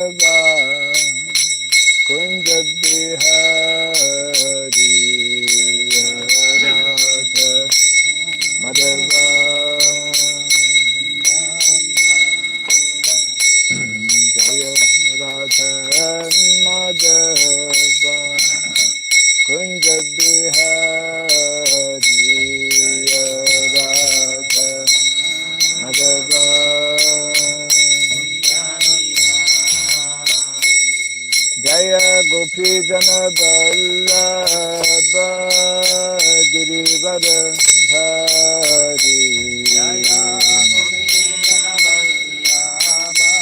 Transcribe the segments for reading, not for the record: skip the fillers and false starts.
Kunja Bihari Radha Madhava Jaya Radha Madhava Kunja Bihari Radha Madhava Jaya Gopi Jana Vallabha Girivara Dhari Jaya Gopi Jana Vallabha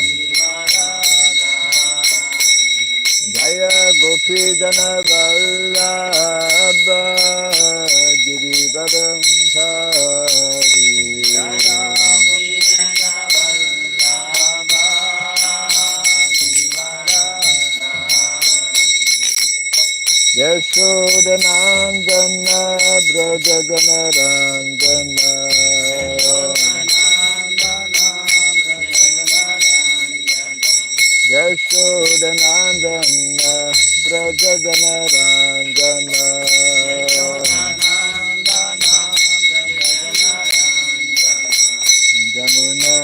Girivara Dhari Jaya Gopi Jana Vallabha Girivara Dhari Jaya Gopi Jana Vallabha Yashodanandana Brajaganaranjana Yashodanandana Brajaganaranjana Jamuna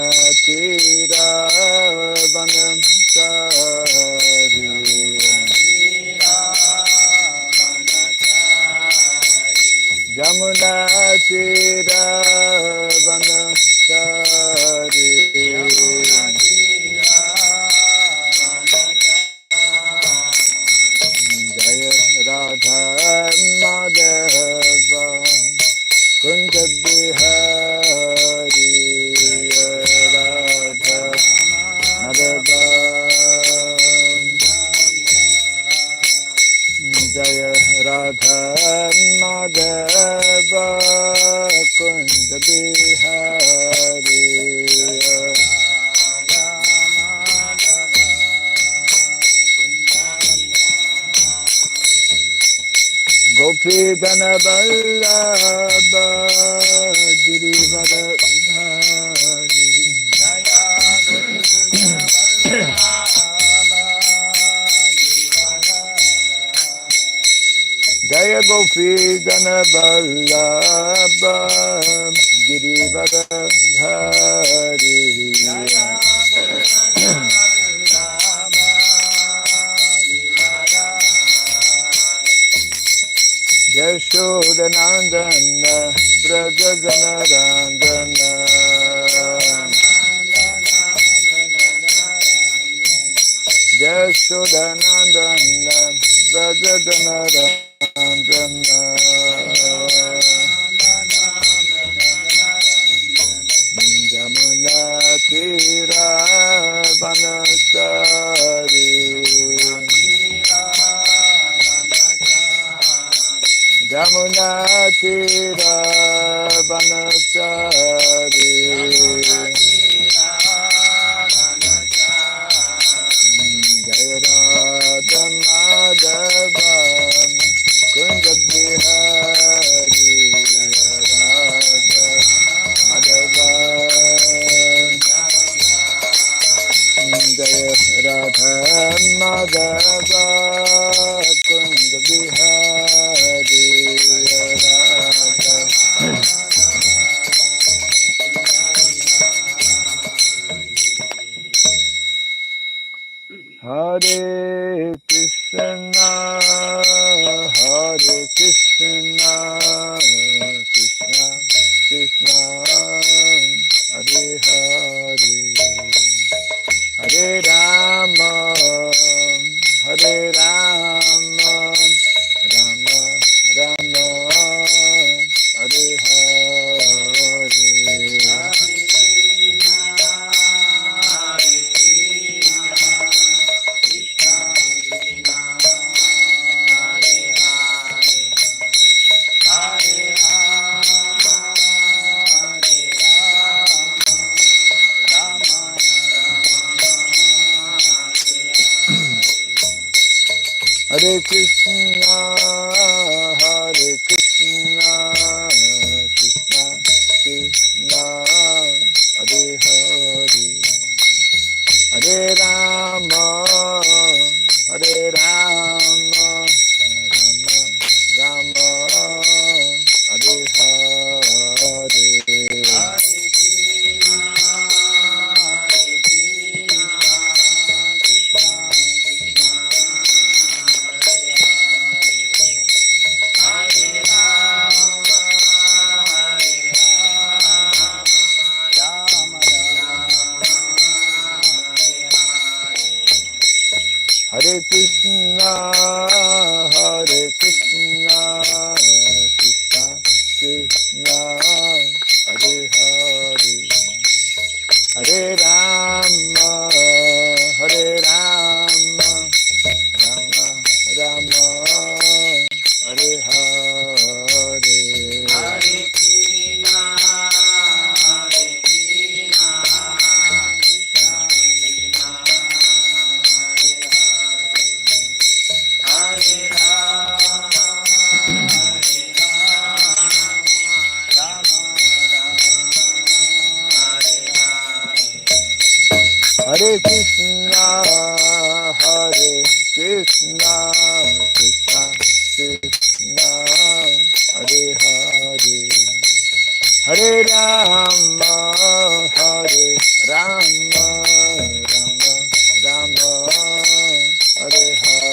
Tira Vanamsari Jamuna Tira Vanamsari Jaya Radha Madhava Kunja Bihari Radha Madhava Jaya Radha Madhava Kunja Bihari Gopi Jana Vallabha Girivara Dhari Jaya Gopi Jana Vallabha Girivara Dhari Yashodanandana Brajaganaranjana Yashodanandana Brajaganaranjana Jamuna Tira Vanasari Jamuna Tira Vanasari Jaya Radha Madhava Kunja Bihari Radha Madhava Jaya Radha Madhava Kunja Bihari Radha Hare Krishna Hare Krishna Krishna Krishna Hare Hare Hare Rama Hare Rama Rama Rama Hare Hare Hare Krishna, Hare Krishna, Krishna Krishna, Hare Hare, Hare Hare Rama, Hare Rama, Rama Rama, Hare Hare. Hare Krishna, Hare Krishna, Krishna Krishna, Hare Hare, Hare Rama, Hare Rama, Rama Rama, Hare Hare. Hare Krishna, Hare Hare Krishna, Hare Krishna, Krishna Krishna, Hare Hare, Hare Rama, Hare Rama, Rama Rama, Hare Hare.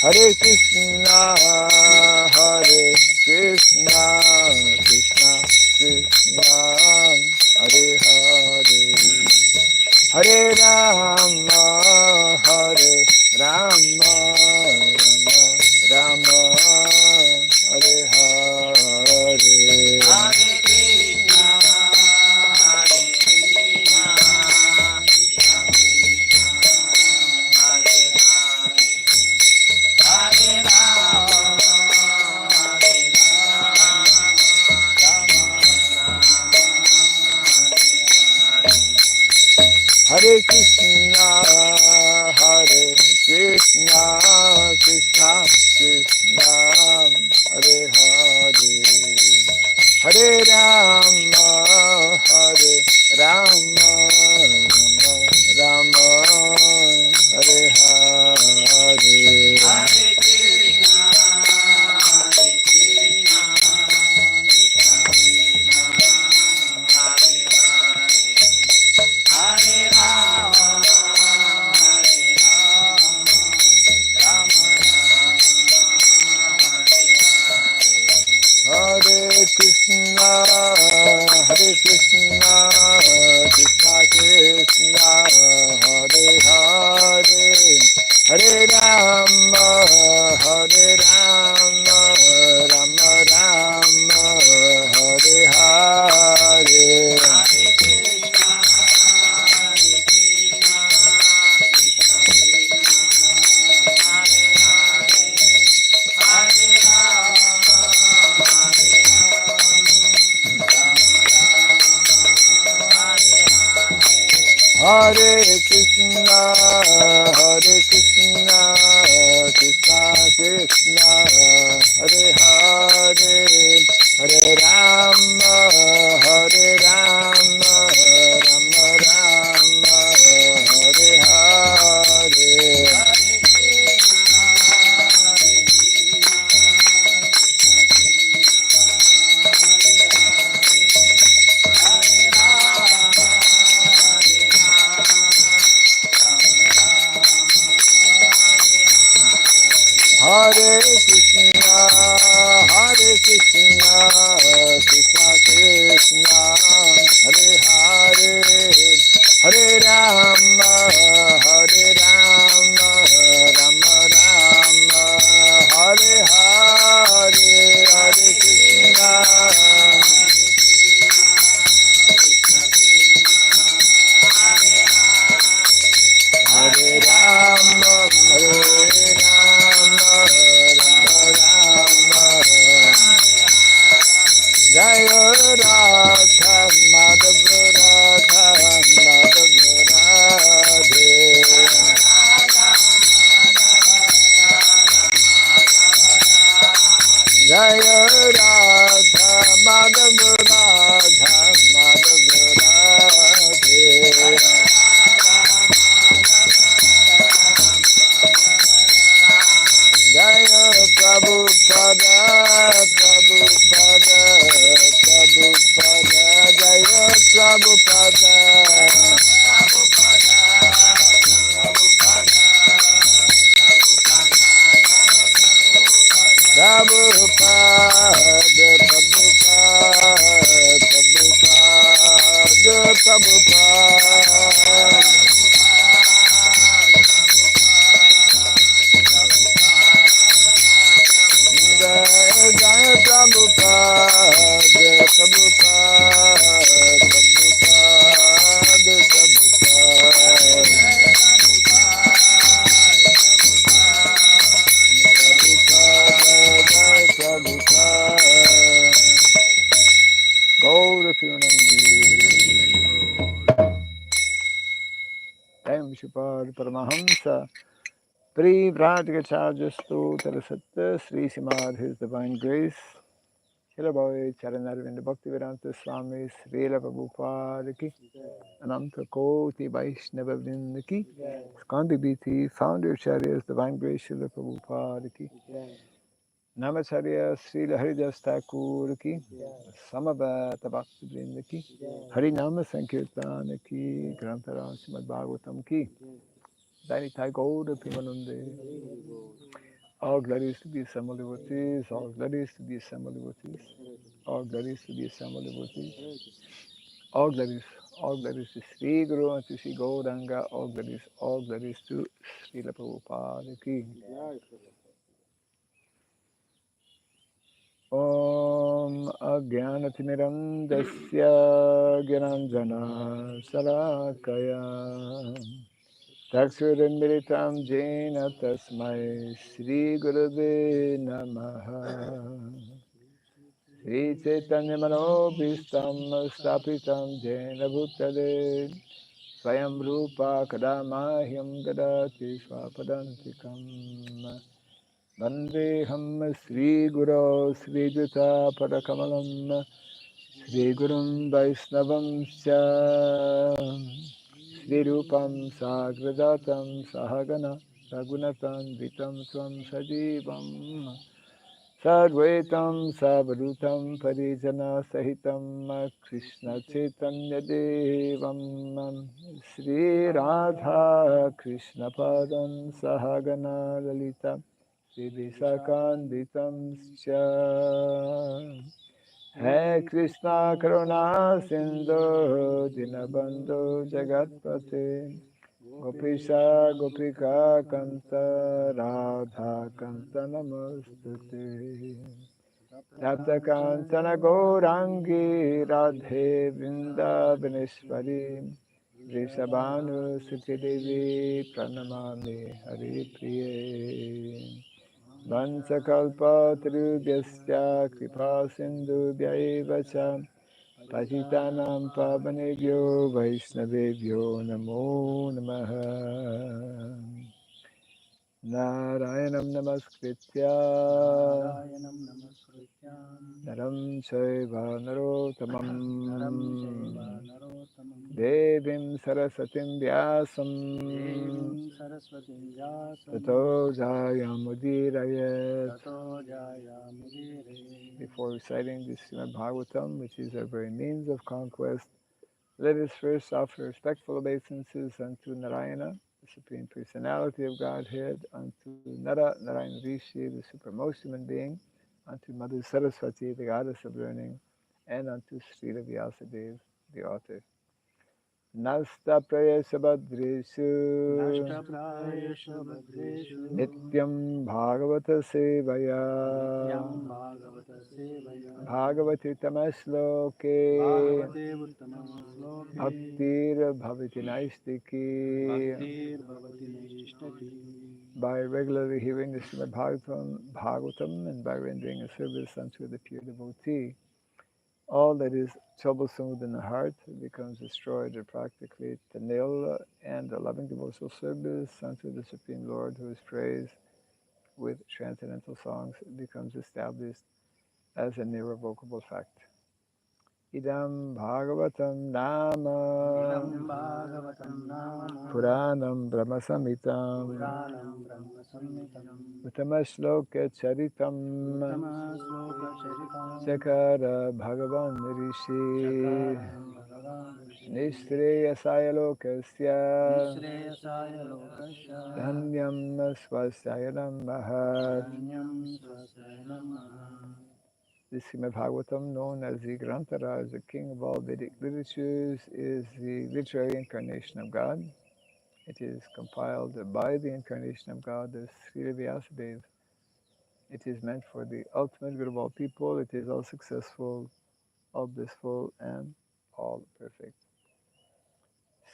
Hare Krishna, Hare Krishna, Krishna Krishna, Hare Hare, Hare Rama, Hare Rama, Rama Rama, Hare Hare. Hare Krishna, Hare Hare Krishna, Hare Krishna, Krishna Krishna, Hare Hare, Hare Rama, Hare Rama, Rama Rama, Hare Hare. Hare Krishna, Hare Hare Krishna, Hare Krishna, Krishna Krishna, Hare Hare, Hare Rama, Hare Rama, Rama Rama, Hare Hare. Hare Krishna, Hare Krishna, Krishna Krishna, Hare Hare, Hare Rama, Hare Rama, Rama Rama, Hare Hare. Hare Krishna, Hare Krishna, Krishna Krishna, Hare Hare. Radha Madhava Radha Madhava Radhe Jaya Radha Madhava Radha Madhava Radhe Jaya Prabhupada Prabhupada Prabhupada Jaya Prabhupada Prabhupada Prabhupada Prabhupada Jai Prabhupada, Prabhupada, Prabhupada, Prabhupada, Prabhupada, Gaura Purnandi, Jai Vishupad Paramahamsa, Pri Vratikacharya Stotra Satta, Sri Srimad, His Divine Grace, Shilabhai Charanarvinda Bhaktivedanta Swami Srila Prabhupada Ki Ananta Koti Vaishnava Vrinda Ki Skandi Biti Founder Acharyas Divine Grace Srila Prabhupada Ki Namacharya Srila Haridas Thakur Ki Samavata Bhakti Vrinda Ki Harinama Sankirtana Ki Grantara Srimad Bhagavatam Ki Dainitai Gauda Pimanunde. All glories to the assembled devotees, all glories to the assembled devotees, all glories to the assembled devotees, all glories to Sri Guru and to Sri Gauranga, all glories to Srila Prabhupada Ki. Om Agyanatimirandasya Gyananjana Salakaya Taksuranmiritam Jena Tasmai Sri Gurave Namaha Sri Chaitanya Manobhistam Stapitam Jena Bhutale Swayam Rupa Kadamahyam Gadati Swapadantikam Vandeham Sri Guru Sri Juta Padakamalam Sri Gurum Vaisnavam Sya Sri Rupam Sagradatam Sahagana Raghunatan Vitam Svam Sajivam Sadvaitam Savadutam Parijana Sahitam Krishna Chaitanya Devam Sri Radha Krishna Padam Sahagana Lalita Sri Visakanditam Sya Hai Krishna Karuna Sindhu Dinabandhu Jagatpate Gopisha Gopika Kanta Radha Kanta Namostute Tapta Kantana Gourangi Radhe Vrindavaneshwari Vrishabhanu Sutidevi Pranamami Hari Priye Vansakalpatarubhyasya kripa sindhubhyaiva cha Patitanam pavanebhyo vaishnavebhyo namo namaha Narayanam namaskritya Naram Chaiva Narotamam Devim Sarasatim Vyasam Tato Jayamudiraye. Before reciting the Srimad Bhagavatam, which is our very means of conquest, let us first offer respectful obeisances unto Narayana, the Supreme Personality of Godhead, unto Nara, Narayana Rishi, the supremmost human being, unto Mother Saraswati, the goddess of learning, and unto Srila Vyasadeva, the author. Nasta Prayasabhadreshu Nityam Bhagavata Sevaya Bhagavati Tamasloke Bhaktir Bhavati Naistiki. By regularly hearing the Srimad Bhagavatam and by rendering a service unto the pure devotee, All that is troublesome within the heart becomes destroyed or practically to nil, and the loving devotional service unto the Supreme Lord, who is praised with transcendental songs, becomes established as an irrevocable fact. Idam bhagavatam nama Idam bhagavatam nama Puranam Brahmasamitam Puranam Brahma Samhitam Uttama Charitam Uttama Sloka Charitam Chakara Bhagavan Rishi Chakaram Bhagavan Rishi Nishreyasaya Lokasya Nishreyasaya Lokasya Dhanyam Swasayanam Mahat. Dhanyam Swasaya Namaha. This Srimad Bhagavatam, known as the Grantara, as the king of all Vedic literatures, is the literary incarnation of God. It is compiled by the incarnation of God, the Sri Vyasadeva. It is meant for the ultimate good of all people. It is all successful, all blissful, and all perfect.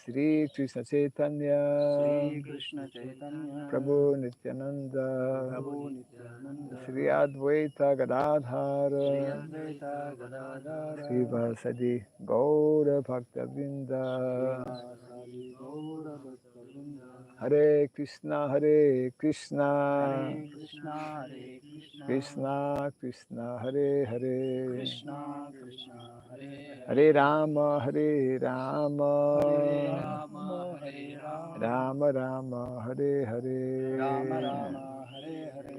Sri Krishna Chaitanya, Sri Krishna Chaitanya Prabhu Nityananda, Prabhu Nityananda Sri Advaita Sri Gadadhara, Advaita Sri Gadadhara Vasadi Gaura Bhakta Vrinda, Srivasadi Gaura Bhaktavrinda. Hare Krishna, Hare Krishna, Hare Krishna, Hare Krishna, Krishna Krishna, Hare Hare, Krishna Krishna, Hare Hare Hare, Rama, Hare Hare Rama, Rama, Hare Rama, Rama Rama, Hare Rama Hare. Rama, Hare Hare.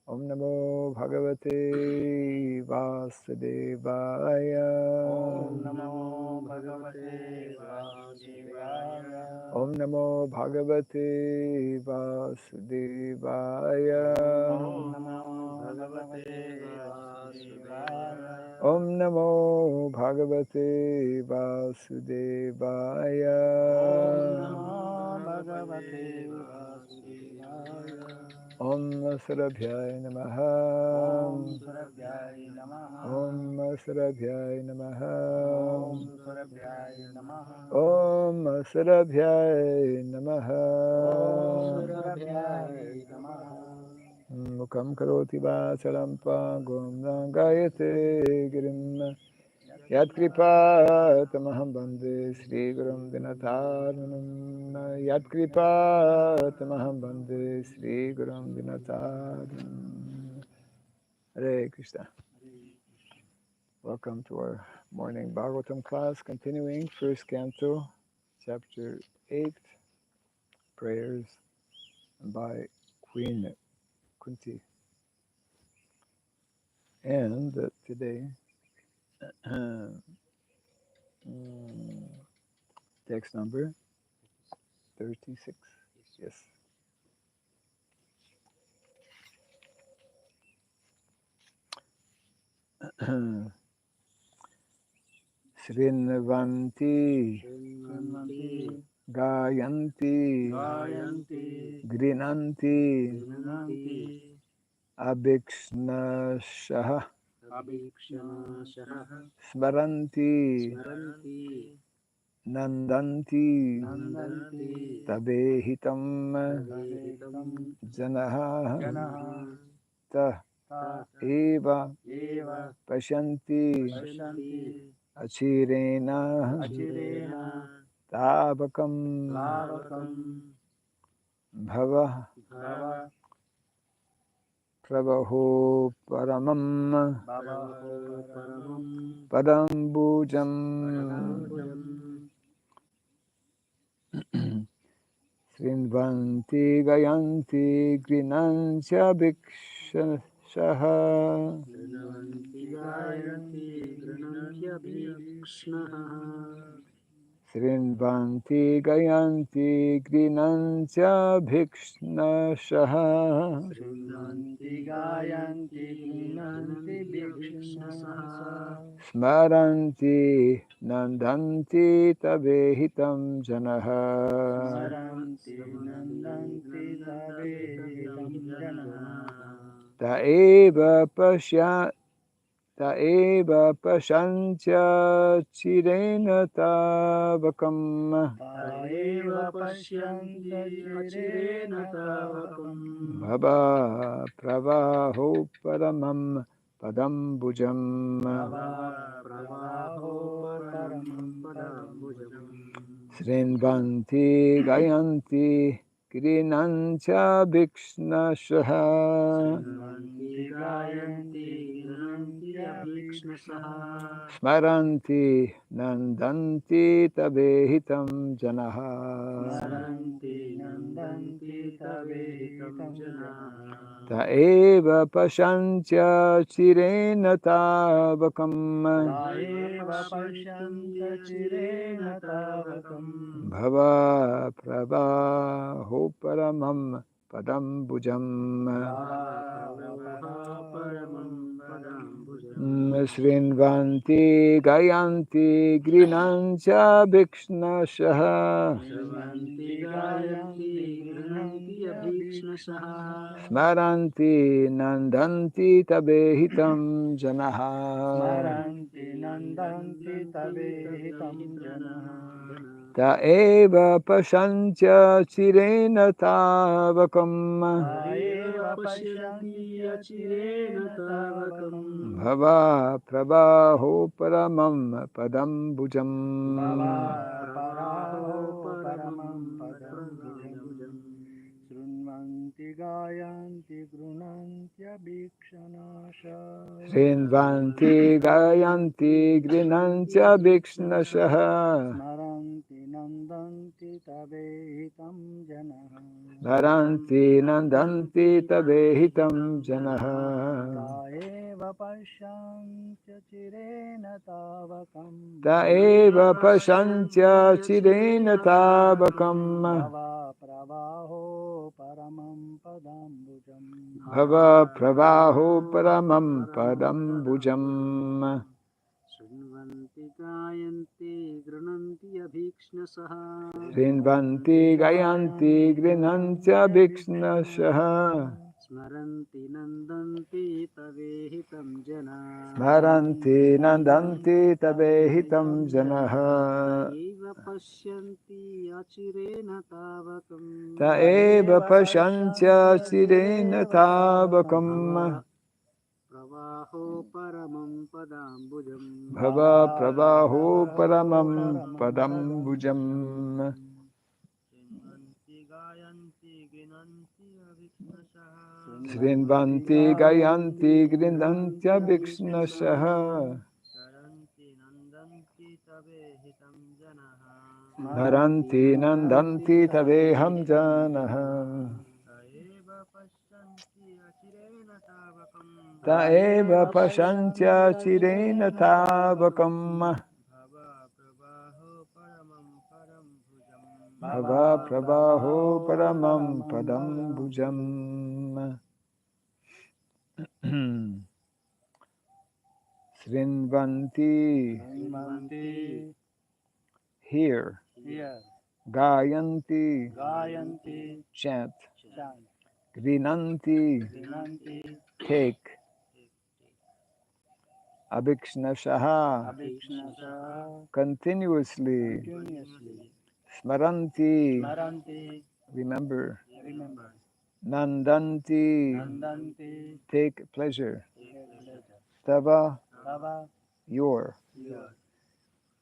Om Namo Bhagavate Vasudevaya. Om Namo Bhagavate Vasudevaya. Om Namo Bhagavate Vasudevaya. Om Namo Bhagavate Vasudevaya. Om Namo Bhagavate Vasudevaya. Om Namo Bhagavate Vasudevaya. Om Sarabhyaya Namaha. Om Surabhyaya Namaha. Om Sarabhyaya Namaha. Om Surabhyaya Namaha. Om Sarabhyaya Namaha. Om Surabhyaya Namaha. Mukam karoti vacharam pangum nangayate girim Yat kripa tamaham bande Sri Gurum Dinataranam. Yat kripa tamaham bande Sri Gurum Dinataranam. Hare Krishna. Welcome to our morning Bhagavatam class, continuing first canto, chapter 8, prayers by Queen Kunti. And today, text number 36. Yes. Srinvanti Srinvanti Gayanti Gayanti Grinanti Vinanti Abhikshnashaha Abhikshanasaha Smaranti Smaranti Nandanti Nandanti Tabehitam Tavehitam Janaha Janaha Ta Ta Eva Eva Pashanti Pashanti Achirena Achirena Tabakam Lavakam Bhava Bhava Pravaho Paramam Bhavaho Paramam Padambujam Padambujam Srinvanti Gayanti Grinancha Bhikshaha Srinvanti Gayanti Grinantya Bhikshnaha Srinvanti Gayanti Grinancha Bhikshnashaha Srinvanti Gayanti Grinanti Bhikshnaha Smaranti Nandanti Tabehitam Janaha Smaranti Nandanti Tavehitam Janaha Taeva Pashantya Chirena Tavakam Taeva Pashyanti Achirena Tavakam Bhava Pravaho Paramam padam bhujam. Bhava pravaho paramam padam bhujam. Srinvanti gayanti grinancha bhikshnashaha. Srinvanti gayanti grananti abhikshnasaha. Smaranti nandanti tabehitam janaha. Smaranti nandanti tavehitam janaha. Ta eva pashancha chirena tavakam. Taeva pashyanta chirena tavakam. Bhava prabhaho paramam padam bhujam. Bhava pravaha paramam padam bhujam. Srinvanti gayanti grinancha bhikshnashaha. Srimanti gayanti grananti abhikshnasaha. Smaranti nandanti tabehitam janaha. Smaranti nandanti tavehitam janaha. Ta eva pashancha chirena tavakam. Taeva pasyanti achirena tavakam. Bhava prabhaho paramam padam bhujam. Bhava paraho paramam padam bhujam. Srunvanti gayanti grunanti abhikshanasha. Srinvanti gayanti grinancha bhikshnashaha. Smaranti nandanti tavehitam janaha. Naranti nandanti tabehitam janaha. Taeva pasyanti chirena tavakam. Ta eva pashancha chirena tabakam. Bhava pravaho paramam padam bhujam. Bhava pravaho paramam padam bhujam. Srinvanti gayanti grananti abhikshnasaha. Srinvanti gayanti grinancha bhikshnashaha. Smaranti nandanti tavehitam jana. Smaranti nandanti tabehitam janaha. Taeva pasyanti achirena tavakam. Ta eva pashancha chirena tabakam. Pravaho paramam padam bhujam. Bhava pravaho paramam padam bhujam. Srinvanti gayanti grinanti abhikshnasaha. Srinvanti gayanti grinantya bhikshnashaha. Saranti nandanti tavehitam janaha. Naranti nandanti tabeham janaha. Taeva pasyanti achirena tavakam. Ta eva pashancha chirena tabakam. Bhava pravaho paramam param bhujam. Bhava pravaho paramam padam bhujam. Srinvanti, Srinvanti hear. here. Gayanti, Gayanti chant. chant. Grinanti, Grinanti take. Abhikshnashaha, abhikshnasaha. continuously. Continuously. Smaranti, Smaranti remember. remember. Nandanti, Nandanti take pleasure. pleasure. Tava, Tava your. your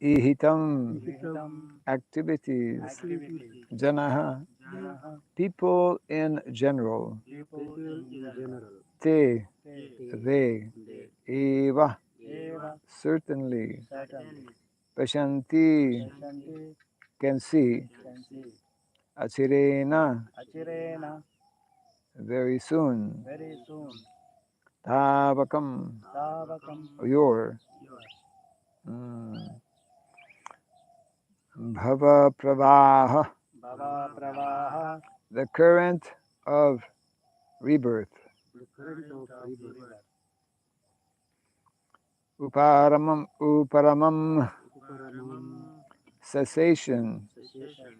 Ihitam, vihitam activities. activity. Janaha, Janaha people in general. people in general. Te, Te they. they Eva, eva certainly. certainly. Pashanti, Pashanti can see. can see. Achirena, Achirena very soon. very soon. Tavakam, Tavakam your. yours. Bhava pravaha, Bhava pravaha the current of rebirth. the current of river. Uparamam, uparamam, Uparamam cessation. cessation.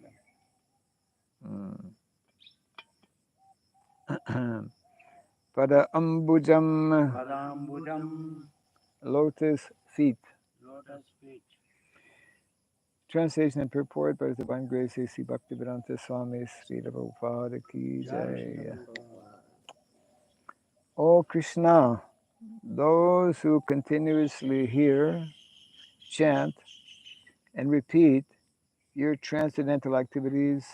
Pada ambujam, Padambujam lotus feet. lotus feet. Translation and purport by His Divine Grace A.C. Bhaktivedanta Swami Sridham Prabhupada Ki Jai. O Krishna, Those who continuously hear, chant, and repeat your transcendental activities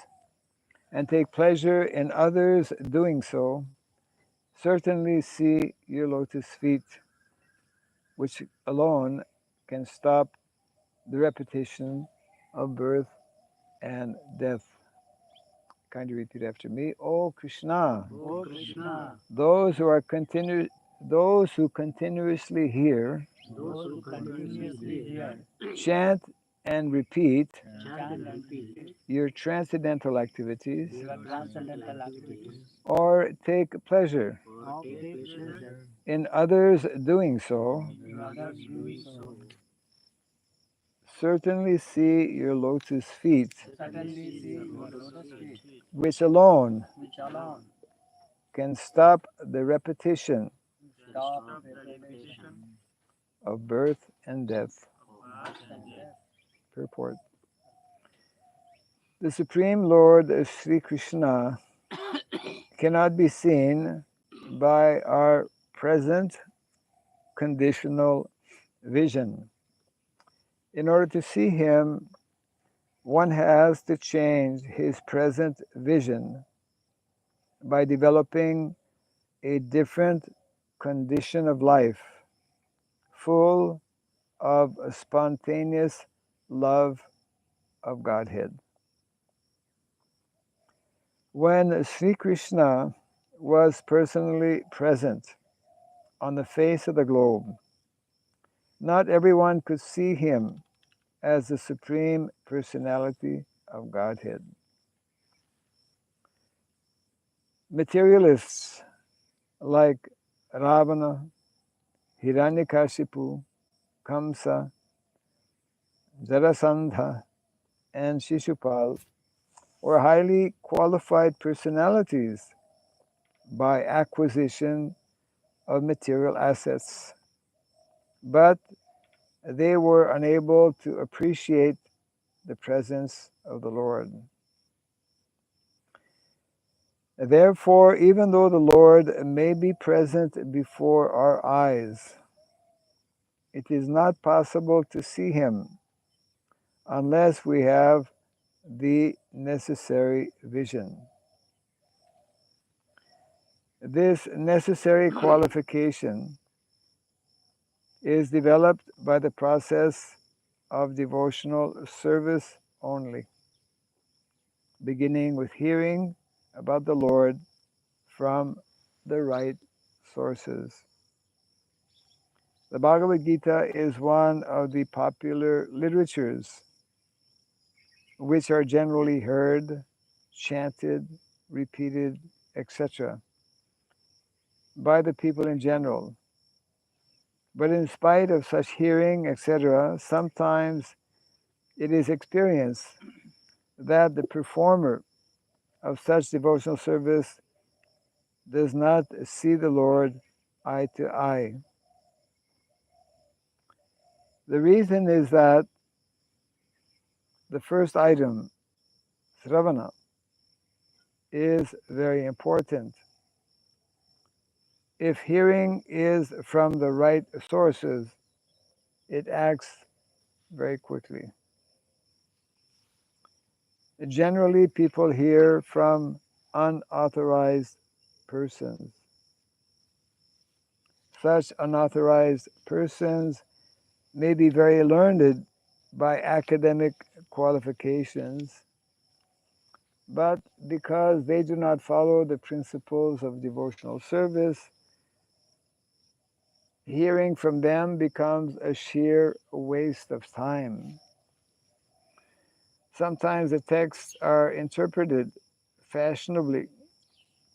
and take pleasure in others doing so certainly see your lotus feet, which alone can stop the repetition of birth and death. Kindly repeat after me. O Krishna, O Krishna, those who are those who continuously hear, those who continuously hear, chant, and repeat chant and repeat your transcendental activities, your transcendental activities, or take pleasure or take pleasure in others doing so, in others doing so, certainly see your lotus feet, certainly see your lotus feet, which alone which alone can stop the repetition stop repetition of birth and death. of birth and death. Purport. The Supreme Lord Sri Krishna cannot be seen by our present conditional vision. In order to see him, one has to change his present vision by developing a different condition of life, full of a spontaneous love of Godhead. When Sri Krishna was personally present on the face of the globe, not everyone could see him as the Supreme Personality of Godhead. Materialists like Ravana, Hiranyakashipu, Kamsa, Jarasandha, and Shishupal were highly qualified personalities by acquisition of material assets, but they were unable to appreciate the presence of the Lord. Therefore, even though the Lord may be present before our eyes, it is not possible to see him unless we have the necessary vision. This necessary qualification is developed by the process of devotional service only, beginning with hearing about the Lord from the right sources. The Bhagavad Gita is one of the popular literatures which are generally heard, chanted, repeated, etc. by the people in general. But in spite of such hearing, etc., sometimes it is experienced that the performer of such devotional service does not see the Lord eye to eye. The reason is that the first item, Sravana, is very important. If hearing is from the right sources, it acts very quickly. Generally, people hear from unauthorized persons. Such unauthorized persons may be very learned by academic qualifications, but because they do not follow the principles of devotional service, hearing from them becomes a sheer waste of time. Sometimes the texts are interpreted fashionably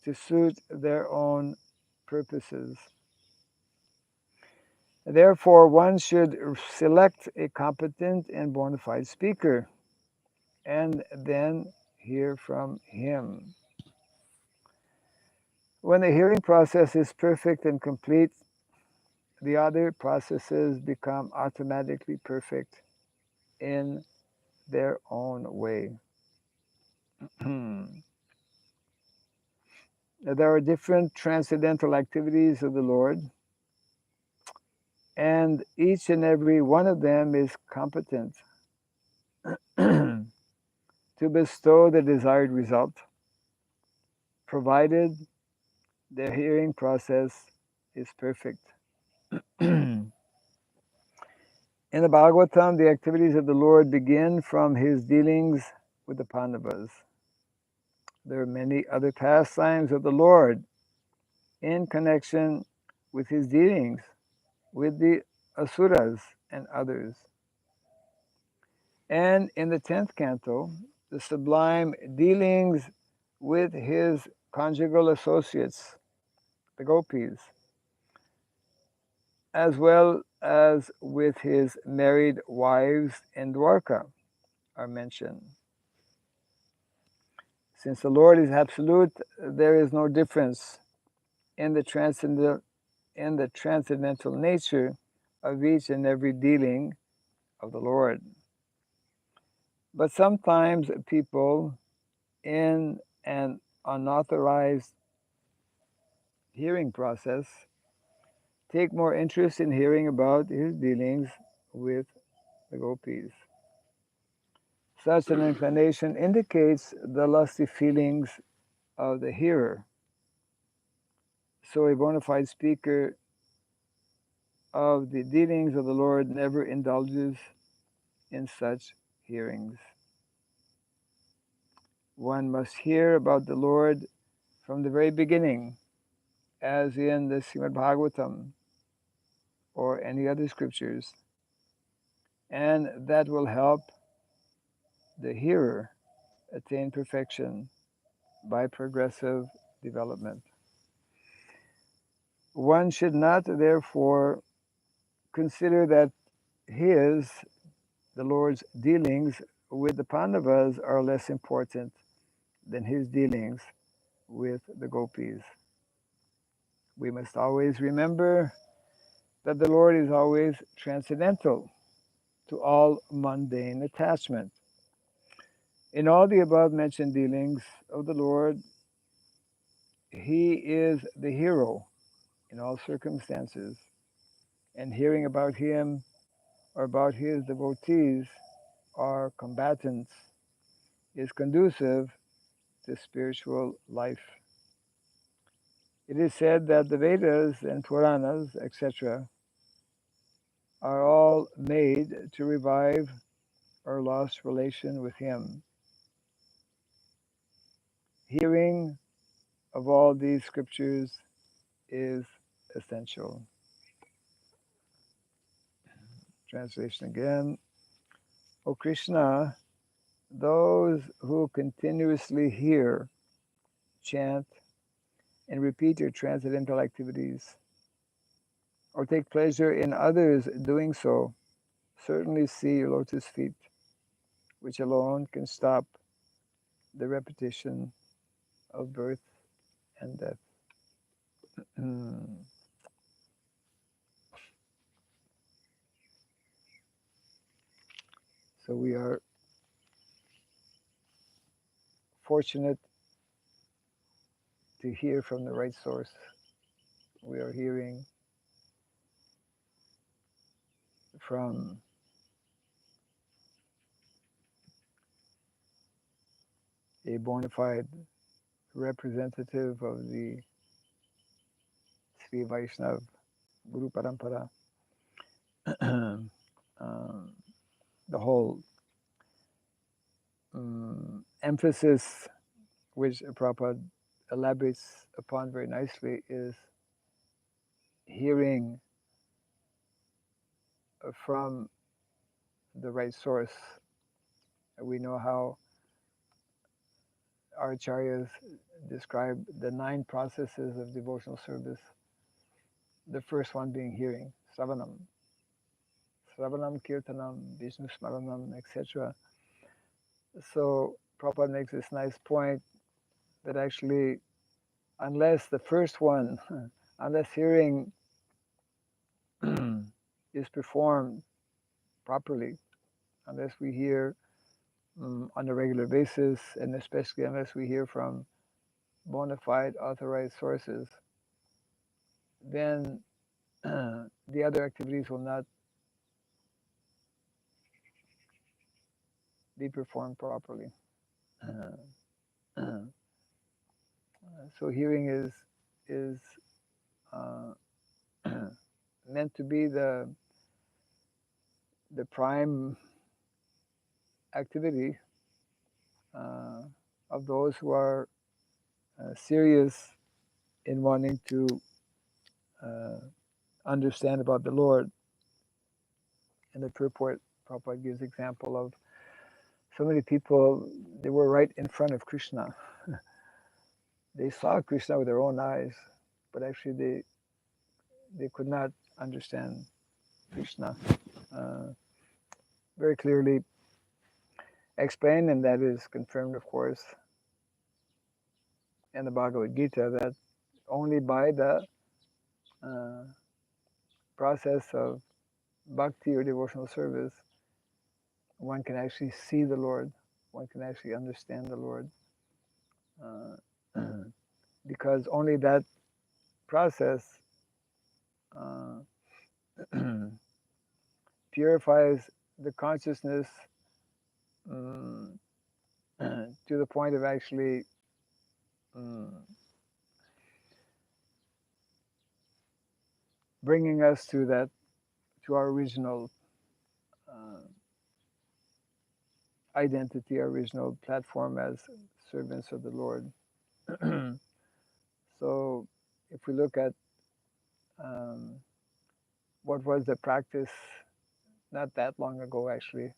to suit their own purposes. Therefore, one should select a competent and bona fide speaker and then hear from him. When the hearing process is perfect and complete, the other processes become automatically perfect in their own way. There are different transcendental activities of the Lord, and each and every one of them is competent to bestow the desired result, provided their hearing process is perfect. In the Bhagavatam, the activities of the Lord begin from his dealings with the Pandavas. There are many other pastimes of the Lord in connection with his dealings with the Asuras and others. And in the 10th canto, the sublime dealings with his conjugal associates, the gopis, as well as with his married wives in Dwarka, are mentioned. Since the Lord is absolute, there is no difference in the transcendental nature of each and every dealing of the Lord. But sometimes people in an unauthorized hearing process take more interest in hearing about his dealings with the gopis. Such an inclination indicates the lusty feelings of the hearer. So a bona fide speaker of the dealings of the Lord never indulges in such hearings. One must hear about the Lord from the very beginning, as in the Srimad Bhagavatam or any other scriptures, and that will help the hearer attain perfection by progressive development. One should not, therefore, consider that the Lord's dealings with the Pandavas are less important than his dealings with the gopis. We must always remember that the Lord is always transcendental to all mundane attachment. In all the above mentioned dealings of the Lord, he is the hero in all circumstances, and hearing about him or about his devotees or combatants is conducive to spiritual life. It is said that the Vedas and Puranas, etc., are all made to revive our lost relation with him. Hearing of all these scriptures is essential. Translation again. O Krishna, those who continuously hear, chant, and repeat your transcendental activities, or take pleasure in others doing so, certainly see your lotus feet, which alone can stop the repetition of birth and death. So we are fortunate to hear from the right source. We are hearing from a bona fide representative of the Sri Vaishnav Guru Parampara. The whole emphasis which Prabhupada elaborates upon very nicely is hearing from the right source. We know how our acharyas describe the 9 processes of devotional service. The first one being hearing, Sravanam, Kirtanam, Vishnu Smaranam, etc. So Prabhupada makes this nice point that actually, unless the first one, unless hearing is performed properly, unless we hear on a regular basis, and especially unless we hear from bona fide authorized sources, then the other activities will not be performed properly. So hearing is uh, meant to be the prime activity uh, of those who are serious in wanting to uh, understand about the Lord. And the purport, Prabhupada gives example of so many people, they were right in front of Krishna. They saw Krishna with their own eyes, but actually they could not understand Krishna uh, very clearly explained, and that is confirmed, of course, in the Bhagavad Gita, that only by the uh, process of bhakti or devotional service, one can actually see the Lord, one can actually understand the Lord, because only that process uh, purifies the consciousness um, to the point of actually um, bringing us to our original identity, our original platform as servants of the Lord. So, if we look at um, what was the practice not that long ago, actually,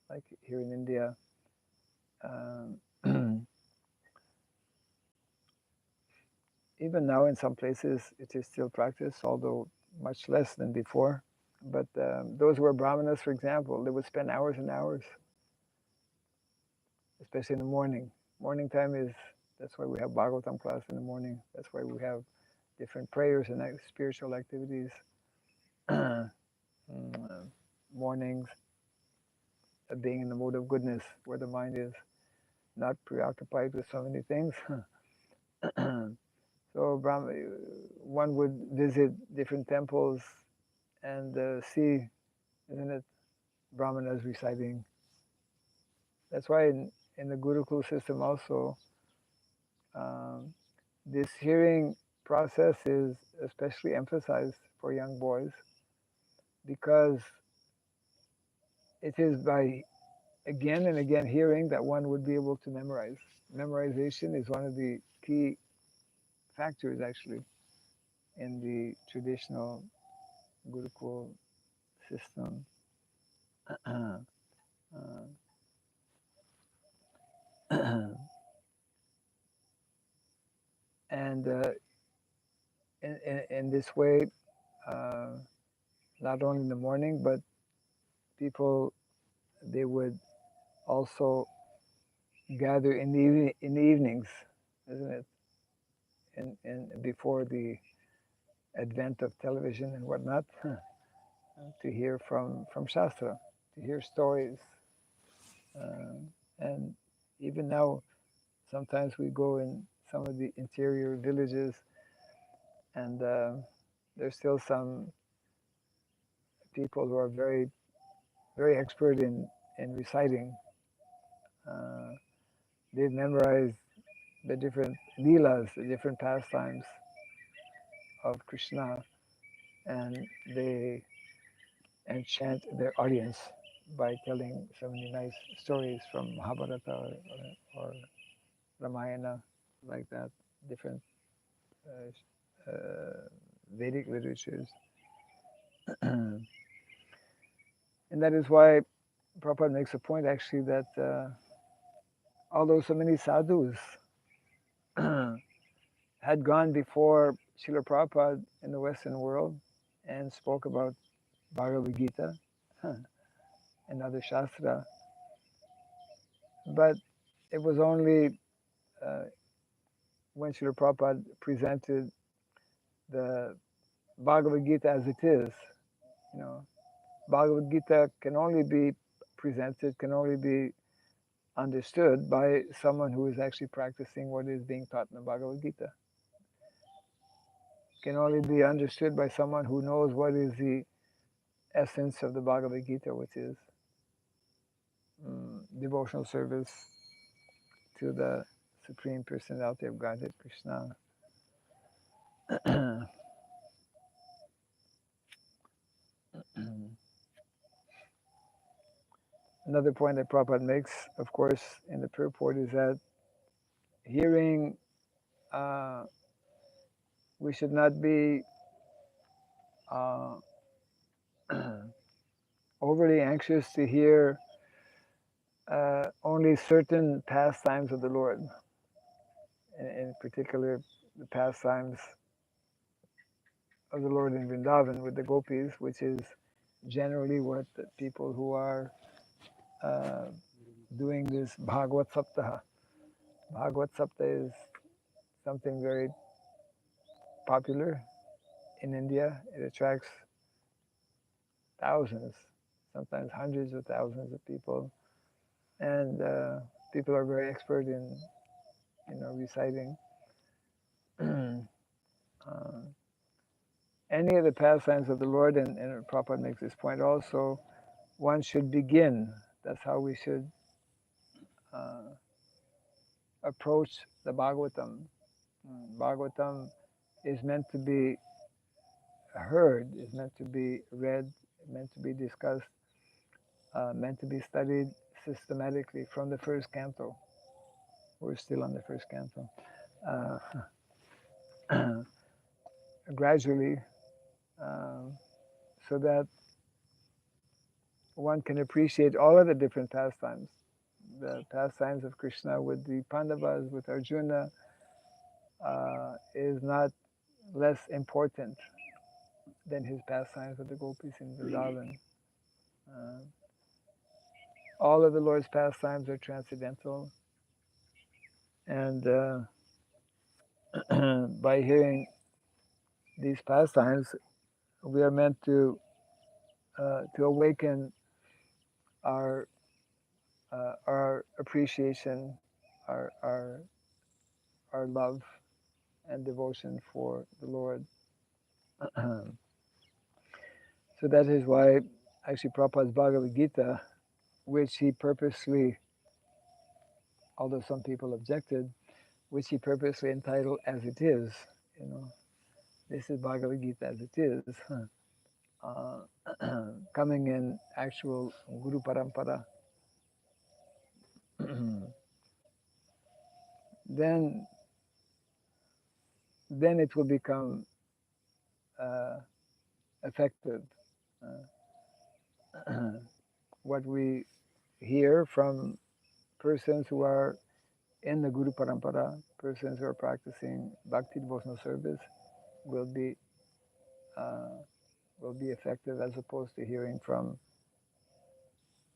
like here in India, um, even now in some places it is still practiced, although much less than before. But those who were brahmanas, for example, they would spend hours and hours, especially in the morning. Morning time is, that's why we have bhagavatam class in the morning. That's why we have different prayers and spiritual activities. Mornings, being in the mode of goodness, where the mind is not preoccupied with so many things. So one would visit different temples and see, isn't it, brahmanas reciting. That's why in the Gurukul system also, um, this hearing process is especially emphasized for young boys, because it is by again and again hearing that one would be able to memorize. Memorization is one of the key factors actually in the traditional Gurukul system. uh, and in this way, uh, not only in the morning, but people, they would also gather in the evenings, isn't it? And before the advent of television and whatnot, to hear from Shastra, to hear stories, and even now, sometimes we go in some of the interior villages, and there's still some people who are very very expert in reciting. Uh, they've memorized the different leelas, the different pastimes of Krishna, and they enchant their audience by telling so many nice stories from Mahabharata or Ramayana, like that, different Vedic literatures. And that is why Prabhupada makes a point actually that although so many sadhus had gone before Srila Prabhupada in the Western world and spoke about Bhagavad Gita and other Shastra, but it was only uh, when Srila Prabhupada presented the Bhagavad Gita as it is. You know, Bhagavad Gita can only be presented, can only be understood by someone who is actually practicing what is being taught in the Bhagavad Gita. can only be understood by someone who knows what is the essence of the Bhagavad Gita, which is devotional service to the Supreme Personality of Godhead, Krishna. Another point that Prabhupada makes, of course, in the purport is that hearing, we should not be uh, overly anxious to hear only certain pastimes of the Lord, in particular the pastimes of the Lord in Vrindavan with the gopis, which is generally what the people who are uh, doing this Bhagavat Saptaha. Bhagavat Saptaha is something very popular in India. It attracts thousands, sometimes hundreds of thousands of people, and people are very expert in, reciting any of the pastimes of the Lord. And Prabhupada makes this point also. One should begin. That's how we should approach the Bhagavatam. Bhagavatam is meant to be heard, is meant to be read, meant to be discussed, meant to be studied systematically from the first canto. We're still on the first canto. Gradually, so that one can appreciate all of the different pastimes. The pastimes of Krishna with the Pandavas, with Arjuna, is not less important than his pastimes with the gopis in Vrindavan. All of the Lord's pastimes are transcendental, and by hearing these pastimes, we are meant to awaken our appreciation, our love and devotion for the Lord. So that is why actually Prabhupada's Bhagavad Gita, which he purposely, although some people objected, which he purposely entitled As It Is, this is Bhagavad Gita as it is, coming in actual Guru Parampara, then it will become effective. What we hear from persons who are in the Guru Parampara, persons who are practicing Bhakti devotional service, will be effective as opposed to hearing from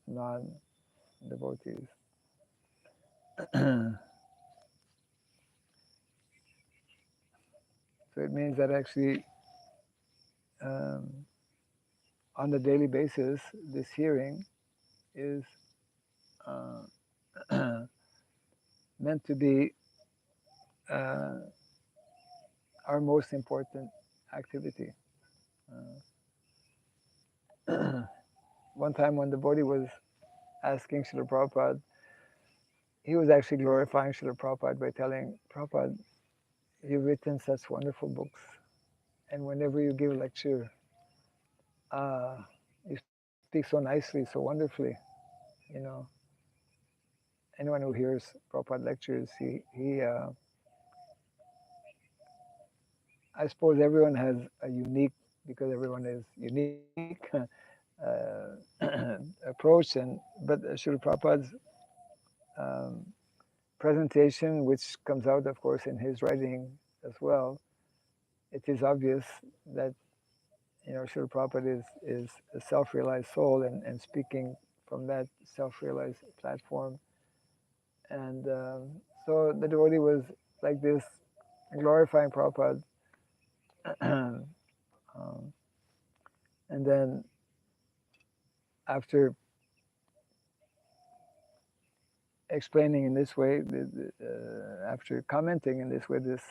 non-devotees. So it means that actually on a daily basis, this hearing is meant to be our most important activity. One time when the devotee was asking Srila Prabhupada, he was actually glorifying Srila Prabhupada by telling Prabhupada, you've written such wonderful books, and whenever you give a lecture, you speak so nicely, so wonderfully. Anyone who hears Prabhupada lectures, I suppose everyone has a unique, because everyone is unique, approach, but Srila Prabhupada's presentation, which comes out, of course, in his writing as well, it is obvious that Srila Prabhupada is a self-realized soul, and speaking from that self-realized platform. And so the devotee was like this, glorifying Prabhupada. And then after explaining in this way, after commenting in this way, this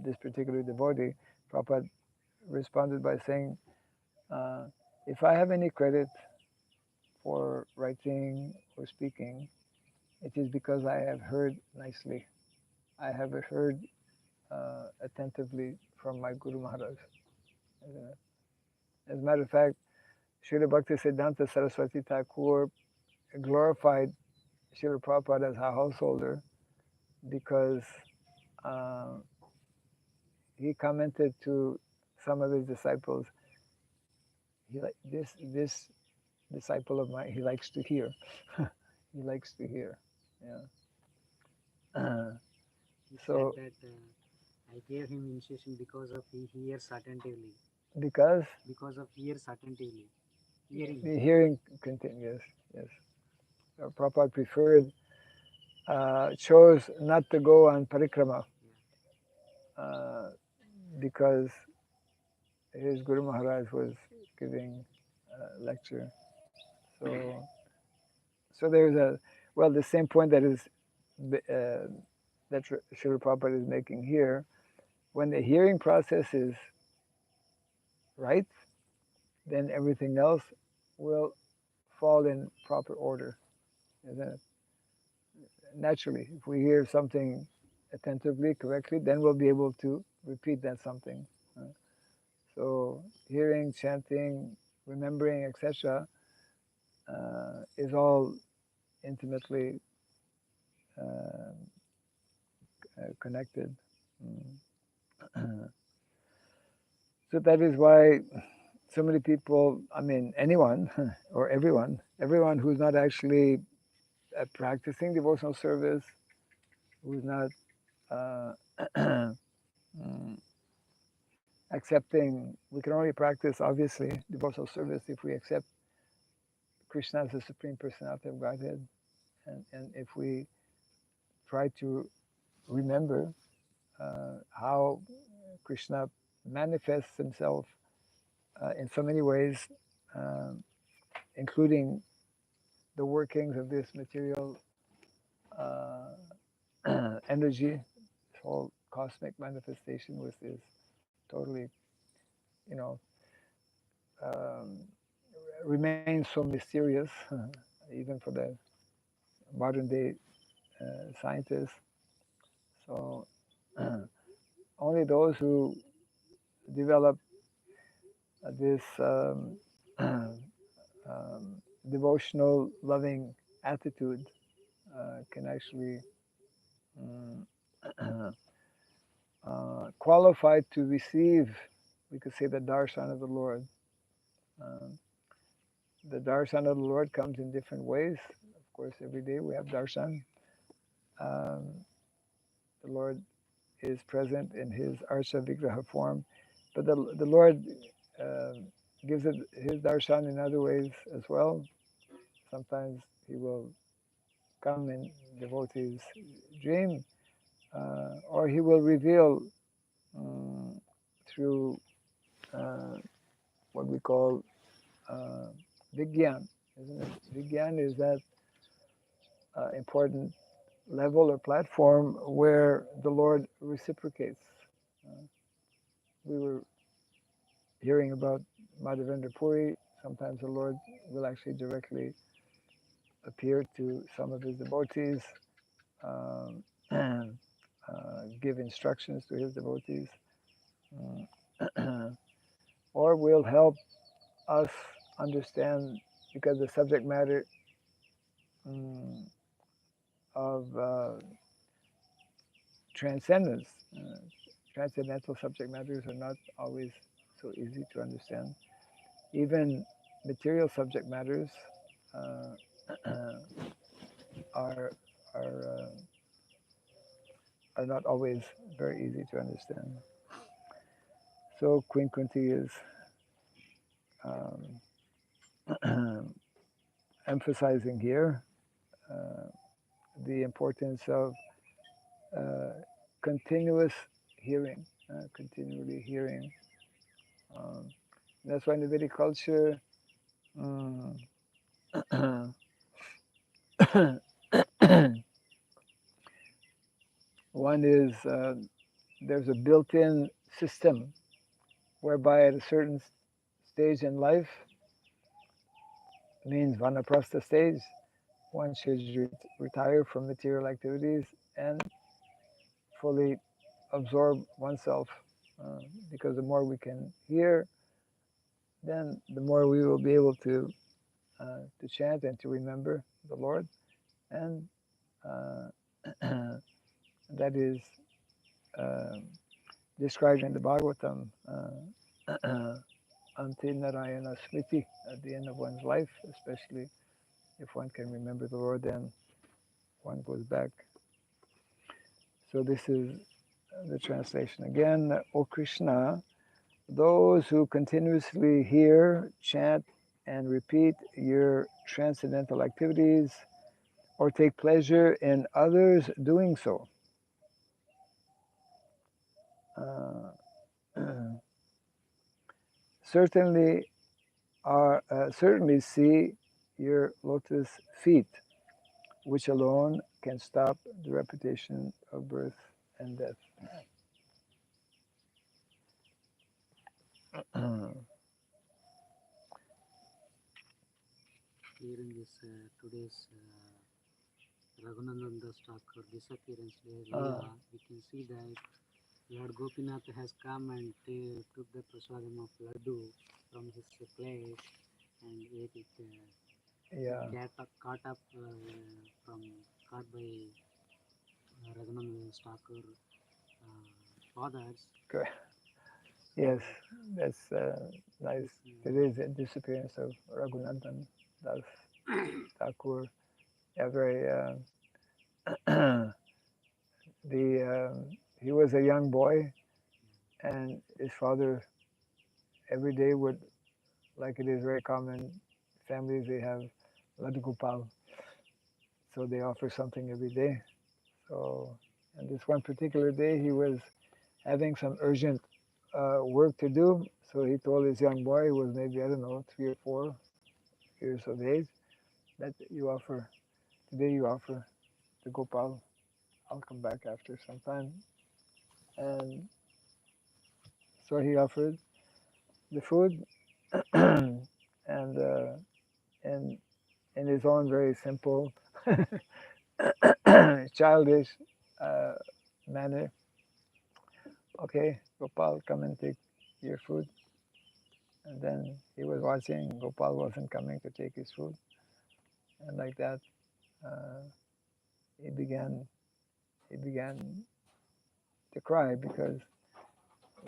this particular devotee, Prabhupada responded by saying, uh, if I have any credit for writing or speaking, it is because I have heard nicely. I have heard attentively from my Guru Maharaj. As a matter of fact, Srila Bhaktisiddhanta Saraswati Thakur glorified Srila Prabhupada as a householder because uh, he commented to some of his disciples, he like this disciple of mine, he likes to hear. He likes to hear. Yeah. He So said that I gave him initiation because of he hears attentively. because Because of hears attentively. Hearing. the hearing continues, yes. Prabhupada preferred, chose not to go on parikrama uh, because his Guru Maharaj was giving a lecture. So there's the same point that is that Srila Prabhupada is making here. When the hearing process is right, then everything else will fall in proper order. Isn't it? Naturally, if we hear something attentively, correctly, then we'll be able to repeat that something. So hearing, chanting, remembering, etc., is all intimately uh, connected. So that is why so many people, I mean, anyone or everyone who's not actually practicing devotional service, who's not uh, accepting, we can only practice, obviously, devotional service if we accept Krishna as the Supreme Personality of Godhead, and if we try to remember how Krishna manifests himself in so many ways, including the workings of this material energy, this whole cosmic manifestation, which is totally, you know, um, remains so mysterious, even for the modern day scientists. So only those who develop this devotional, loving attitude can actually qualify to receive, we could say, the darshan of the Lord. Um, the darshan of the Lord comes in different ways. Of course, every day we have darshan. Um, the Lord is present in his Arsha Vigraha form, but the Lord gives it his darshan in other ways as well. Sometimes he will come in devotee's dream, or he will reveal through what we call Vigyan, isn't it? Vigyan is that important level or platform where the Lord reciprocates. We were hearing about Madhavendra Puri. Sometimes the Lord will actually directly appear to some of his devotees and give instructions to his devotees, or will help us understand, because the subject matter of transcendence, transcendental subject matters are not always so easy to understand. Even material subject matters uh, are are uh, are not always very easy to understand. So Queen Kunti is um, emphasizing here uh, the importance of uh, continuous hearing, continually hearing. Um, that's why in the Vedic culture, um, one is there's a built-in system whereby at a certain stage in life, means vanaprastha stage, one should retire from material activities and fully absorb oneself. Because the more we can hear, then the more we will be able to chant and to remember the Lord. And that is described in the Bhagavatam, Ante Narayana Smriti, at the end of one's life, especially if one can remember the Lord, then one goes back. So this is the translation again. O Krishna, those who continuously hear, chant, and repeat your transcendental activities or take pleasure in others doing so, certainly see your lotus feet, which alone can stop the repetition of birth and death. Here in this today's Raghunandan Das Thakur disappearance Leela, we can see that Lord Gopinath has come and took the prasadam of laddu from his place and ate it. Caught by Raghunandan Das Thakur fathers. Correct. Yes, that's nice. It is a disappearance of Raghunandan Das Thakur. Yeah, very. He was a young boy, and his father every day would, like it is very common, families they have Laddu Gopal, so they offer something every day. So, and this one particular day he was having some urgent work to do, so he told his young boy, who was maybe, I don't know, 3 or 4 years of age, that today you offer the Gopal. I'll come back after some time. And so he offered the food, and in his own very simple, childish manner. Okay, Gopal, come and take your food. And then he was watching. Gopal wasn't coming to take his food, and like that, he began to cry because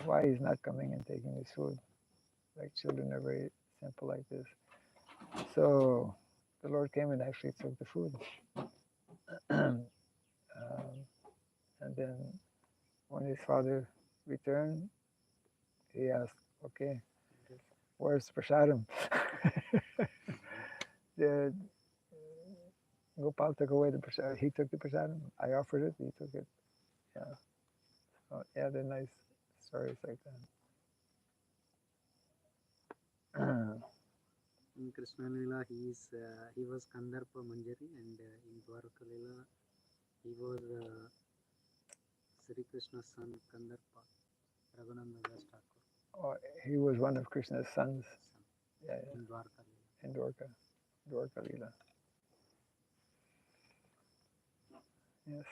why he's not coming and taking his food. Like children are very simple like this. So the Lord came and actually took the food. And then when his father returned, he asked, okay, where's the prasadam? The Gopal took away the prasadam. He took the prasadam. I offered it. He took it. Yeah. So, yeah, they're nice stories like that. In Krishna Leela, he was Kandarpa Manjari, and in Dwarka Leela, he was Sri Krishna's son Kandarpa, Raghunandan Das Thakur. Oh, he was one of Krishna's sons. Yeah, yeah. In Dwarka Leela. In Dwarka Leela. Yes.